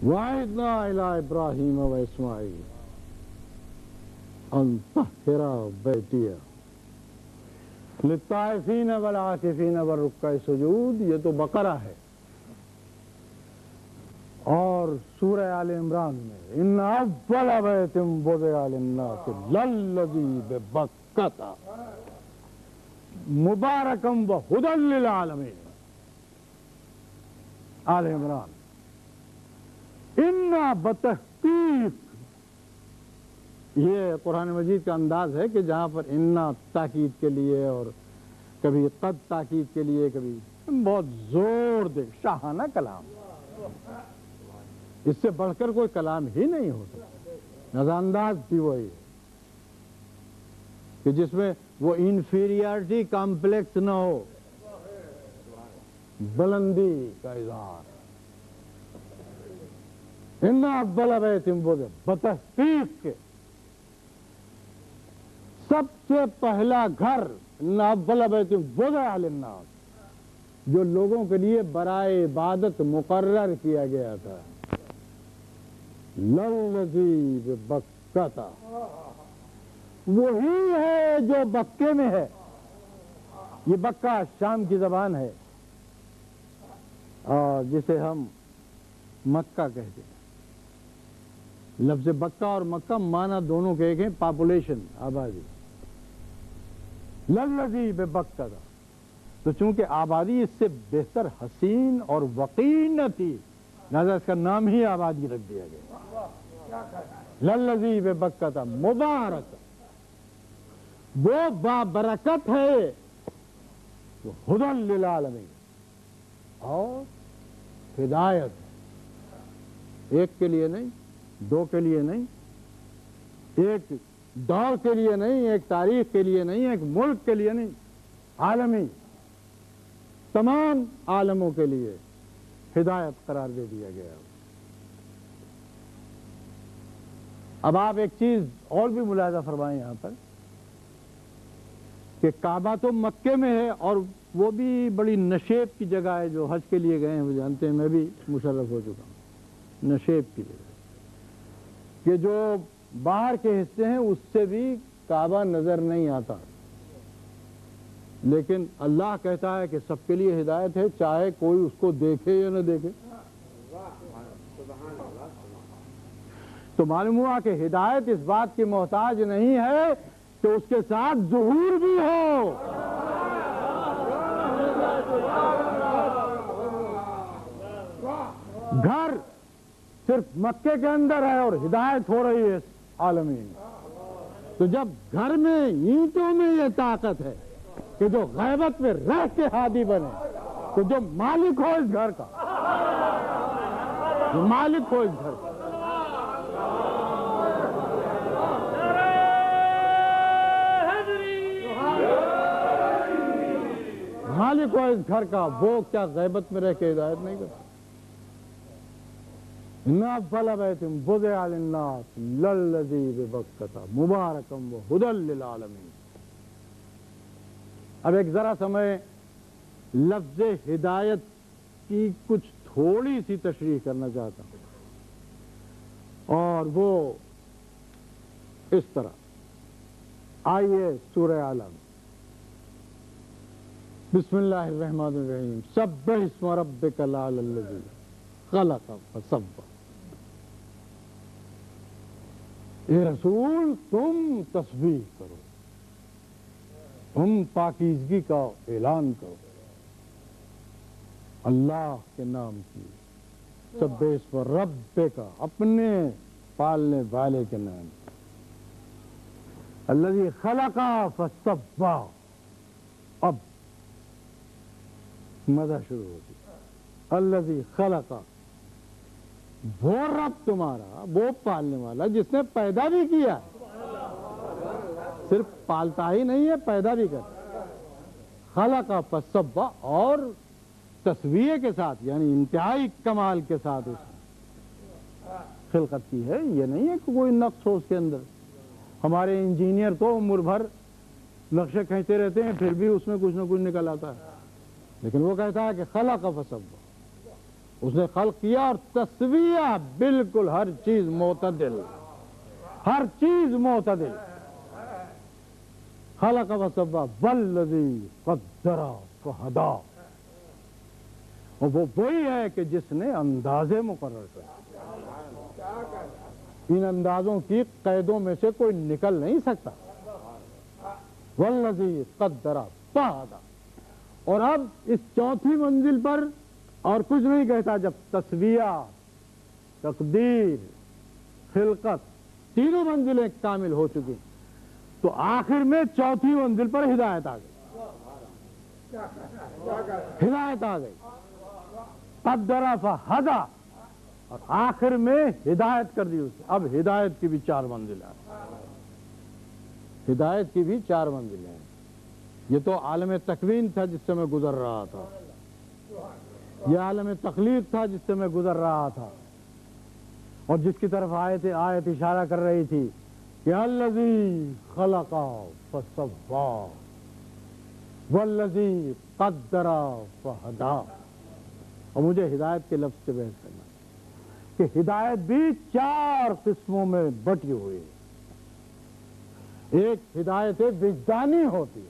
وَعِدْنَا إِلَىٰ إِبْرَاهِيمَ وَإِسْمَاعِيلَ أَن طَهِّرَ بَيْتِيَ لِلطَّائِفِينَ وَالْعَاكِفِينَ وَالرُّكَّعِ السُّجُودِ۔ یہ تو بقرہ ہے، اور سورہ آل عمران میں ان اول بیت وضع للناس للذی ببکۃ مبارکا وہدی للعالمین، آل عمران، انا بتحقیق، یہ قرآن مجید کا انداز ہے کہ جہاں پر انا تاکید کے لیے اور کبھی قد تاکید کے لیے، کبھی بہت زور دے، شاہانہ کلام، اس سے بڑھ کر کوئی کلام ہی نہیں ہو سکتا۔ نظر انداز بھی وہی ہے کہ جس میں وہ انفیریارٹی کمپلیکس نہ ہو، بلندی کا اظہار۔ ان اول بیت وضع، بتحقیق کے سب سے پہلا گھر، ان اول بیت وضع للناس، جو لوگوں کے لیے برائے عبادت مقرر کیا گیا تھا، للذی ببکۃ، وہی ہے جو بکے میں ہے۔ یہ بکہ شام کی زبان ہے، اور جسے ہم مکہ کہتے ہیں۔ لفظ بکہ اور مکہ معنی دونوں کے ایک ہیں، پاپولیشن، آبادی۔ للذی ببکۃ، تو چونکہ آبادی اس سے بہتر حسین اور وقیر نہ تھی، لہذا اس کا نام ہی آبادی رکھ دیا گیا۔ للذی ببکۃ مبارک، وہ بابرکت ہے، وہ ہدی للعالمین، اور ہدایت ہے، ایک کے لیے نہیں، دو کے لیے نہیں، ایک دور کے لیے نہیں، ایک تاریخ کے لیے نہیں، ایک ملک کے لیے نہیں، عالمی، تمام عالموں کے لیے ہدایت قرار دے دیا گیا۔ اب آپ ایک چیز اور بھی ملاحظہ فرمائیں یہاں پر کہ کعبہ تو مکے میں ہے، اور وہ بھی بڑی نشیب کی جگہ ہے۔ جو حج کے لیے گئے ہیں وہ جانتے ہیں، میں بھی مشرف ہو چکا ہوں، نشیب کی جگہ، کہ جو باہر کے حصے ہیں اس سے بھی کعبہ نظر نہیں آتا، لیکن اللہ کہتا ہے کہ سب کے لیے ہدایت ہے، چاہے کوئی اس کو دیکھے یا نہ دیکھے۔ تو معلوم ہوا کہ ہدایت اس بات کی محتاج نہیں ہے کہ اس کے ساتھ ظہور بھی ہو۔ گھر صرف مکے کے اندر ہے اور ہدایت ہو رہی ہے عالمین۔ تو جب گھر میں اینٹوں میں یہ طاقت ہے کہ جو غیبت میں رہ کے ہادی بنے، تو جو مالک ہو اس گھر کا، جو مالک ہو اس گھر کا، مالک ہو اس گھر کا، وہ کیا غیبت میں رہ کے ہدایت نہیں کرتا؟ ان اول بیت وضع للناس للذی ببکۃ مبارکا وہدی للعالمین۔ اب ایک ذرا سمجھ لفظ ہدایت کی کچھ تھوڑی سی تشریح کرنا چاہتا ہوں، اور وہ اس طرح۔ آئیے سورہ علم، بسم اللہ الرحمن الرحیم، سبح اسم ربک الاعلی الذی خلق فسوی۔ اے رسول، تم تسبیح کرو، تم پاکیزگی کا اعلان کرو اللہ کے نام کی، سبح اسم ربک، اپنے پالنے والے کے نام، الذی خلق فسوی۔ اب مزہ شروع ہوتی، الذی خلق، وہ رب تمہارا، وہ پالنے والا جس نے پیدا بھی کیا، صرف پالتا ہی نہیں ہے، پیدا بھی کرتا، خلق فسوی، اور تسویہ کے ساتھ، یعنی انتہائی کمال کے ساتھ اس نے خلقت کی ہے۔ یہ نہیں ہے کہ کوئی نقص ہو اس کے اندر۔ ہمارے انجینئر تو عمر بھر نقشے کھینچتے رہتے ہیں، پھر بھی اس میں کچھ نہ کچھ نکل آتا ہے، لیکن وہ کہتا ہے کہ خلق فسوی، اس نے خلق کیا اور تسویہ بالکل ہر چیز معتدل، ہر چیز معتدل. خلق فسوی والذی قدر فہدی. اور وہ وہی ہے کہ جس نے اندازے مقرر کر، ان اندازوں کی قیدوں میں سے کوئی نکل نہیں سکتا. والذی قدر فہدی. اور اب اس چوتھی منزل پر اور کچھ نہیں کہتا. جب تسویہ، تقدیر، خلقت تینوں منزلیں کامل ہو چکی تو آخر میں چوتھی منزل پر ہدایت آ گئی. ہدایت آ گئی. قدر فہدی. اور آخر میں ہدایت کر دی اسے. اب ہدایت کی بھی 4 منزلیں ہیں. ہدایت کی بھی 4 منزلیں ہیں. یہ تو عالم تکوین تھا جس سے میں گزر رہا تھا، یہ عالم تخلیق تھا جس سے میں گزر رہا تھا، اور جس کی طرف آیت اشارہ کر رہی تھی کہ الذی خلق فسوی والذی قدر فہدی. اور مجھے ہدایت کے لفظ سے بحث کرنا کہ ہدایت بھی 4 قسموں میں بٹی ہوئی ہے. ایک ہدایت وجدانی ہوتی ہے،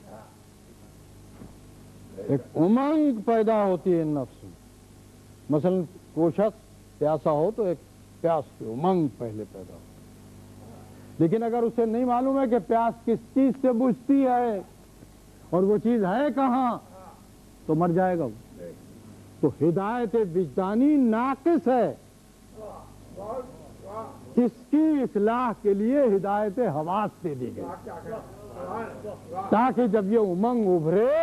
ایک امنگ پیدا ہوتی ہے نفس میں. مثلا کوئی شخص پیاسا ہو تو ایک پیاس کی امنگ پہلے پیدا ہوتی ہے. لیکن اگر اسے نہیں معلوم ہے کہ پیاس کس چیز سے بجھتی ہے اور وہ چیز ہے کہاں تو مر جائے گا. تو ہدایت وجدانی ناقص ہے. اس کی اصلاح کے لیے ہدایت حواس دے دی گئی تاکہ جب یہ امنگ ابھرے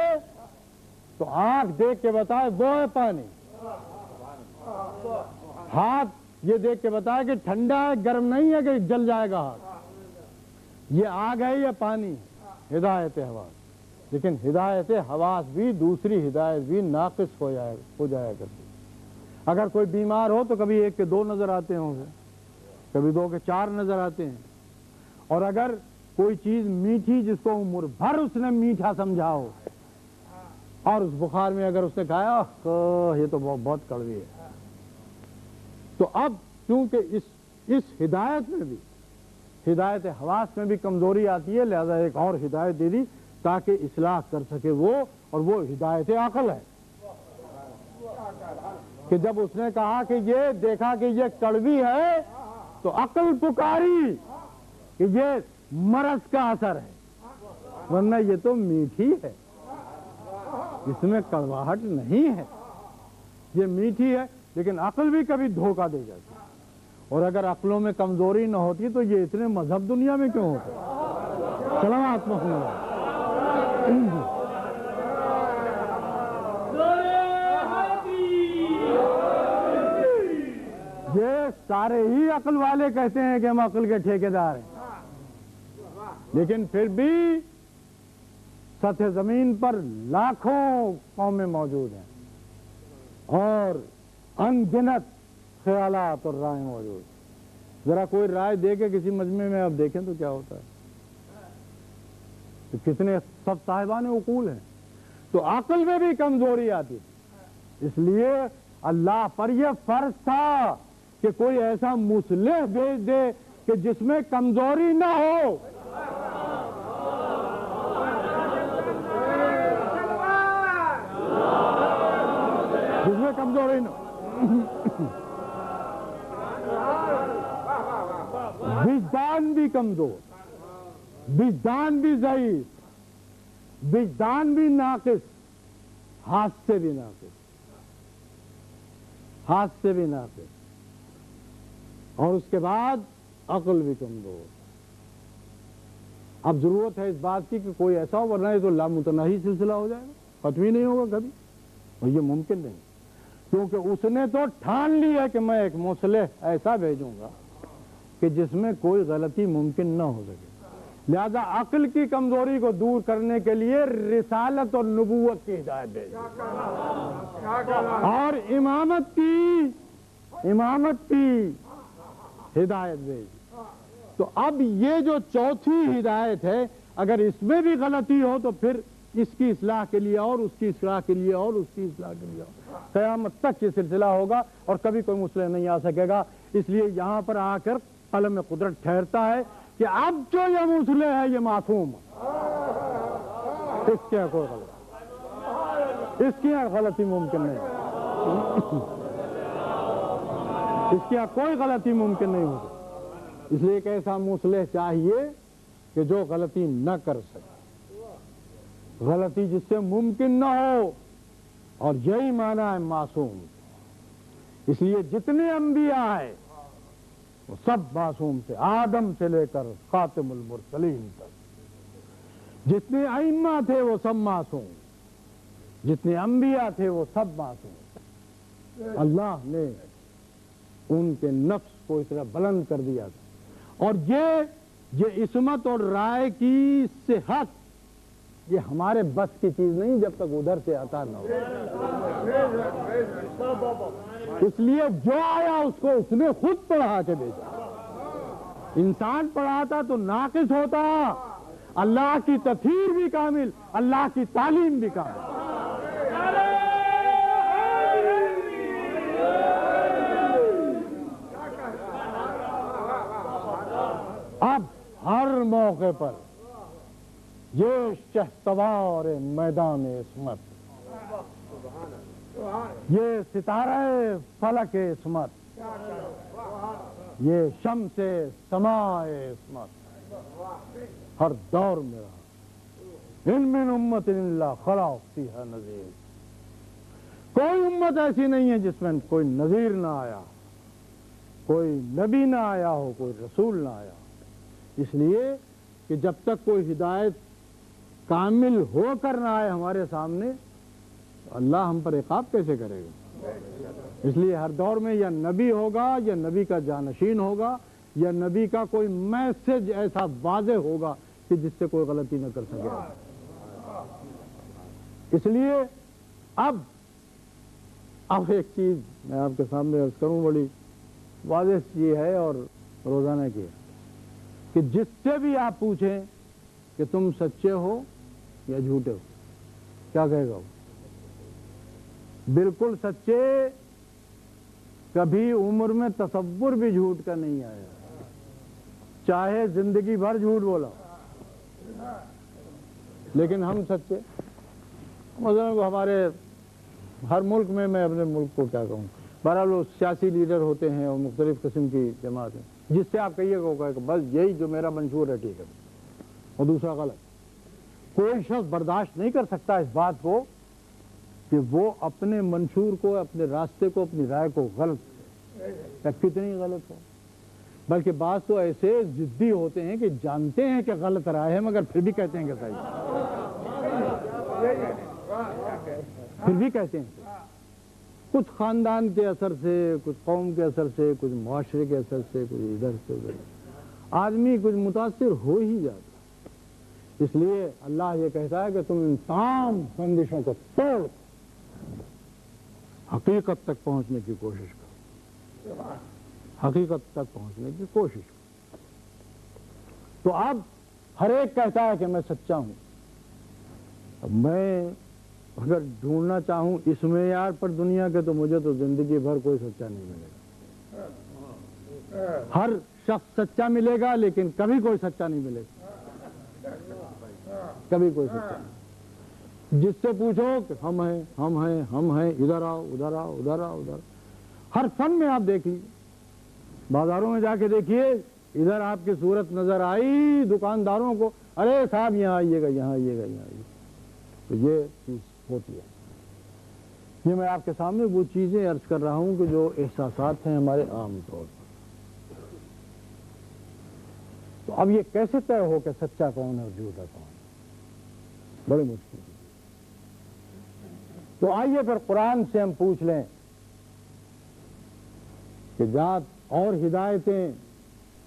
تو آنکھ دیکھ کے بتائے وہ ہے پانی، ہاتھ یہ دیکھ کے بتائے کہ ٹھنڈا ہے گرم نہیں ہے کہ جل جائے گا ہاتھ، یہ آگ ہے یا پانی. ہدایت حواس. لیکن ہدایت حواس بھی، دوسری ہدایت بھی ناقص ہو جایا کرتی. اگر کوئی بیمار ہو تو کبھی 1 کے 2 نظر آتے ہوں گے، کبھی 2 کے 4 نظر آتے ہیں. اور اگر کوئی چیز میٹھی جس کو عمر بھر اس نے میٹھا سمجھا ہو اور اس بخار میں اگر اس نے کہا یہ تو بہت کڑوی ہے، تو اب چونکہ اس ہدایت میں بھی، ہدایت حواس میں بھی کمزوری آتی ہے، لہذا ایک اور ہدایت دے دی تاکہ اصلاح کر سکے وہ، اور وہ ہدایت عقل ہے. کہ جب اس نے کہا کہ یہ دیکھا کہ یہ کڑوی ہے تو عقل پکاری کہ یہ مرض کا اثر ہے، ورنہ یہ تو میٹھی ہے، اس میں کڑواہٹ نہیں ہے، یہ میٹھی ہے. لیکن عقل بھی کبھی دھوکہ دے جاتی ہے. اور اگر عقلوں میں کمزوری نہ ہوتی تو یہ اتنے مذہب دنیا میں کیوں ہوتے؟ سلامات محمد. یہ سارے ہی عقل والے کہتے ہیں کہ ہم عقل کے ٹھیکیدار ہیں، لیکن پھر بھی سطح زمین پر لاکھوں قومیں موجود ہیں اور ان گنت خیالات اور رائے موجود. ذرا کوئی رائے دے کے کسی مجمع میں آپ دیکھیں تو کیا ہوتا ہے، تو کتنے سب صاحبان عقول ہیں. تو عقل میں بھی کمزوری آتی، اس لیے اللہ پر یہ فرض تھا کہ کوئی ایسا مصلح بھیج دے کہ جس میں کمزوری نہ ہو. جس میں کمزوری نہ ہو. وجدان بھی کمزور، وجدان بھی ضعیف، وجدان بھی ناقص، ہاتھ سے بھی ناقص، ہاتھ سے بھی ناقص، اور اس کے بعد عقل بھی کمزور. اب ضرورت ہے اس بات کی کہ کوئی ایسا ہو، ورنہ یہ تو لامتناہی سلسلہ ہو جائے گا، ختم ہی نہیں ہوگا کبھی، اور یہ ممکن نہیں، کیونکہ اس نے تو ٹھان لی ہے کہ میں ایک مصلح ایسا بھیجوں گا کہ جس میں کوئی غلطی ممکن نہ ہو سکے. لہذا عقل کی کمزوری کو دور کرنے کے لیے رسالت اور نبوت کی ہدایت بھیجی اور امامت کی ہدایت بھیجی. تو اب یہ جو چوتھی ہدایت ہے، اگر اس میں بھی غلطی ہو تو پھر اس کی اصلاح کے لیے اور اس کی اصلاح کے لیے اور اس کی اصلاح کے لیے اور قیامت تک یہ سلسلہ ہوگا اور کبھی کوئی مصلح نہیں آ سکے گا. اس لیے یہاں پر آ کر قلم قدرت ٹھہرتا ہے کہ اب جو یہ مصلح ہے یہ معصوم ہے, اس کے کوئی غلط, اس کی غلطی ممکن نہیں, اس کی کوئی غلطی ممکن نہیں ہوگی. اس لیے ایک ایسا مصلح چاہیے کہ جو غلطی نہ کر سکے, غلطی جس سے ممکن نہ ہو, اور یہی معنی ہے معصوم. اس لیے جتنے انبیاء ہیں وہ سب معصوم تھے, آدم سے لے کر خاتم المرسلین تک. جتنے ائمہ تھے وہ سب معصوم, جتنے انبیاء تھے وہ سب معصوم. اللہ نے ان کے نفس کو اس طرح بلند کر دیا تھا. اور یہ عصمت اور رائے کی صحت یہ ہمارے بس کی چیز نہیں جب تک ادھر سے عطا نہ ہو. اس لیے جو آیا اس کو اس نے خود پڑھا کے بھیجا. انسان پڑھاتا تو ناقص ہوتا, اللہ کی تفسیر بھی کامل, اللہ کی تعلیم بھی کامل. اب ہر موقع پر یہ شہسوار میدان عصمت, یہ ستارہ فلک عصمت, یہ شمس سماء عصمت ہر دور میں رہا. ان من امت الا خلا فیہا نذیر. کوئی امت ایسی نہیں ہے جس میں کوئی نذیر نہ آیا, کوئی نبی نہ آیا ہو, کوئی رسول نہ آیا ہو. اس لیے کہ جب تک کوئی ہدایت کامل ہو کر نہ آئے ہمارے سامنے, اللہ ہم پر عقاب کیسے کرے گا؟ اس لیے ہر دور میں یا نبی ہوگا یا نبی کا جانشین ہوگا یا نبی کا کوئی میسج ایسا واضح ہوگا کہ جس سے کوئی غلطی نہ کر سکے. اس لیے اب ایک چیز میں آپ کے سامنے عرض کروں, بڑی واضح چیز ہے اور روزانہ کی ہے کہ جس سے بھی آپ پوچھیں کہ تم سچے ہو یا جھوٹے ہو, کیا کہے گا وہ؟ بالکل سچے. کبھی عمر میں تصور بھی جھوٹ کا نہیں آیا, چاہے زندگی بھر جھوٹ بولا, لیکن ہم سچے. مثلا ہمارے ہر ملک میں اپنے ملک کو کیا کہوں, بہرحال وہ سیاسی لیڈر ہوتے ہیں اور مختلف قسم کی جماعتیں, جس سے آپ کہیے گا کہ بس یہی جو میرا منشور ہے ٹھیک ہے اور دوسرا غلط. کوئی شخص برداشت نہیں کر سکتا اس بات کو کہ وہ اپنے منشور کو, اپنے راستے کو, اپنی رائے کو غلط, کتنی غلط ہو. بلکہ بعض تو ایسے ضدی ہوتے ہیں کہ جانتے ہیں کہ غلط رائے ہے مگر پھر بھی کہتے ہیں کہ صحیح, پھر بھی کہتے ہیں. کچھ خاندان کے اثر سے, کچھ قوم کے اثر سے, کچھ معاشرے کے اثر سے, کچھ ادھر سے ادھر, آدمی کچھ متاثر ہو ہی جاتا. اس لیے اللہ یہ کہتا ہے کہ تم ان تمام بندشوں کو توڑ حقیقت تک پہنچنے کی کوشش کرو, حقیقت تک پہنچنے کی کوشش کرو. تو اب ہر ایک کہتا ہے کہ میں سچا ہوں. اب میں اگر ڈھونڈنا چاہوں اس معیار پر دنیا کے, تو مجھے تو زندگی بھر کوئی سچا نہیں ملے گا. ہر شخص سچا ملے گا لیکن کبھی کوئی سچا نہیں ملے گا, کبھی کوئی سچا نہیں. جس سے پوچھو کہ ہم ہیں ہم ہیں ہم ہیں, ادھر آؤ ادھر آؤ ادھر آؤ ادھر. ہر فن میں آپ دیکھ لیجیے, بازاروں میں جا کے دیکھیے, ادھر آپ کی صورت نظر آئی دکانداروں کو, ارے صاحب یہاں آئیے گا, یہاں آئیے گا, یہاں آئیے گا. تو یہ چیز ہوتی ہے. یہ میں آپ کے سامنے وہ چیزیں عرض کر رہا ہوں کہ جو احساسات ہیں ہمارے عام طور پر. تو اب یہ کیسے طے ہو کہ سچا کون ہے اور جھوٹا کون ہے؟ بڑی مشکل ہے. تو آئیے پھر قرآن سے ہم پوچھ لیں کہ ذات اور ہدایتیں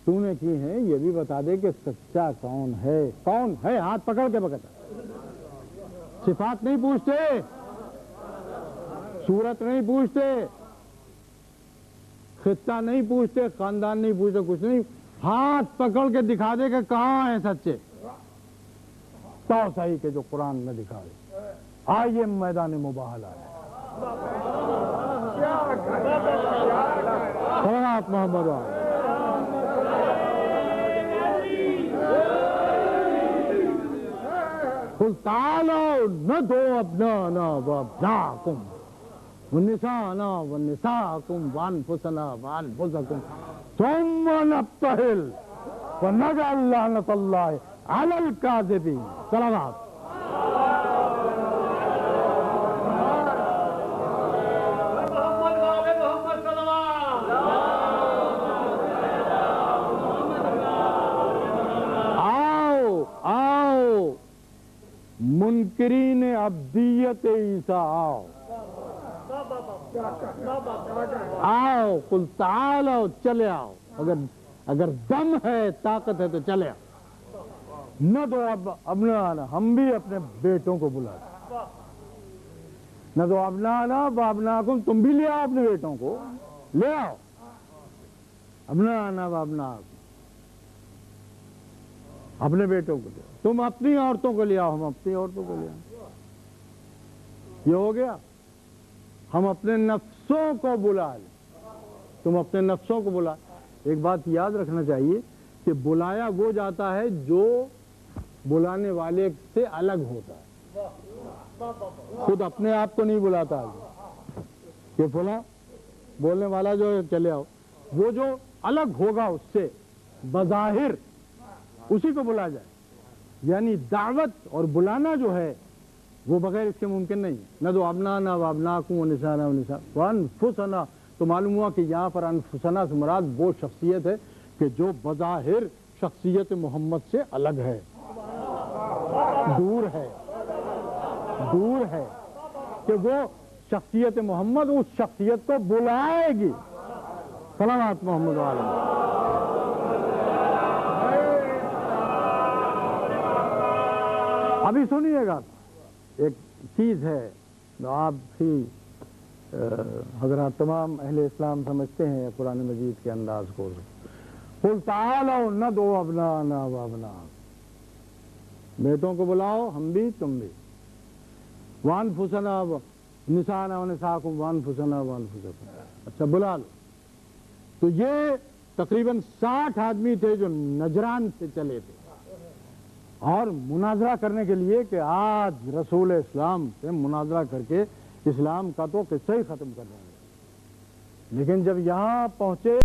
تو نے کی ہیں, یہ بھی بتا دے کہ سچا کون ہے. کون ہے ہاتھ پکڑ کے بکتا. صفات نہیں پوچھتے, صورت نہیں پوچھتے, خطہ نہیں پوچھتے, خاندان نہیں پوچھتے, کچھ نہیں. ہاتھ پکڑ کے دکھا دے کہ کہاں ہیں سچے. توسعی کے جو قرآن نے دکھائے. آئیے میدان مباہلہ ہے. صلوات محمد علیہ. قل تعالوا ندعو أبناءنا وأبناءكم ونساءنا ونساءكم وأنفسنا وأنفسكم ثم نبتهل ونجعل لعنة الله على الكاذبين. صلوات. منکرین ابدیت عیسیٰ آؤ. آؤ. قل تعالوا چلے آؤ. اگر دم ہے طاقت ہے تو چلے آؤ. نہ تو ابنانا ہم بھی اپنے بیٹوں کو بلاتے. نہ تو ابنانا وابناکم تم بھی لے آؤ اپنے بیٹوں کو. لے آؤ. ابنانا وابناکم اپنے بیٹوں کو لے. تم اپنی عورتوں کو لے آؤ ہم اپنی عورتوں کو لے آؤ. یہ ہو گیا. ہم اپنے نفسوں کو بلا لیں. تم اپنے نفسوں کو بلا. ایک بات یاد رکھنا چاہیے کہ بلایا وہ جاتا ہے جو بلانے والے سے الگ ہوتا ہے. خود اپنے آپ کو نہیں بلاتا کہ فلاں بولنے والا جو ہے چلے آؤ. وہ جو الگ ہوگا اس سے بظاہر اسی کو بلا جائے. یعنی دعوت اور بلانا جو ہے وہ بغیر اس کے ممکن نہیں ہے. نہ تو ابنانا وابناکم ونساءنا ونساءکم وانفسنا. تو معلوم ہوا کہ یہاں پر انفسنا سے مراد وہ شخصیت ہے کہ جو بظاہر شخصیت محمد سے الگ ہے, دور ہے کہ وہ شخصیت محمد اس شخصیت کو بلائے گی. صلوات محمد علیہ. ابھی سنیے گا ایک چیز ہے جو آپ ہی حضرات تمام اہل اسلام سمجھتے ہیں قرآن مجید کے انداز کو. قل تعالوا ندعو ابناءنا وابناءکم. بیٹوں کو بلاؤ ہم بھی تم بھی. وانفسنا نساءنا ونساءکم وانفسنا وانفسکم. اچھا بلا لو. تو یہ تقریباً 60 آدمی تھے جو نجران سے چلے تھے اور مناظرہ کرنے کے لیے کہ آج رسول اسلام سے مناظرہ کر کے اسلام کا تو قصہ ہی ختم کر دیں گے. لیکن جب یہاں پہنچے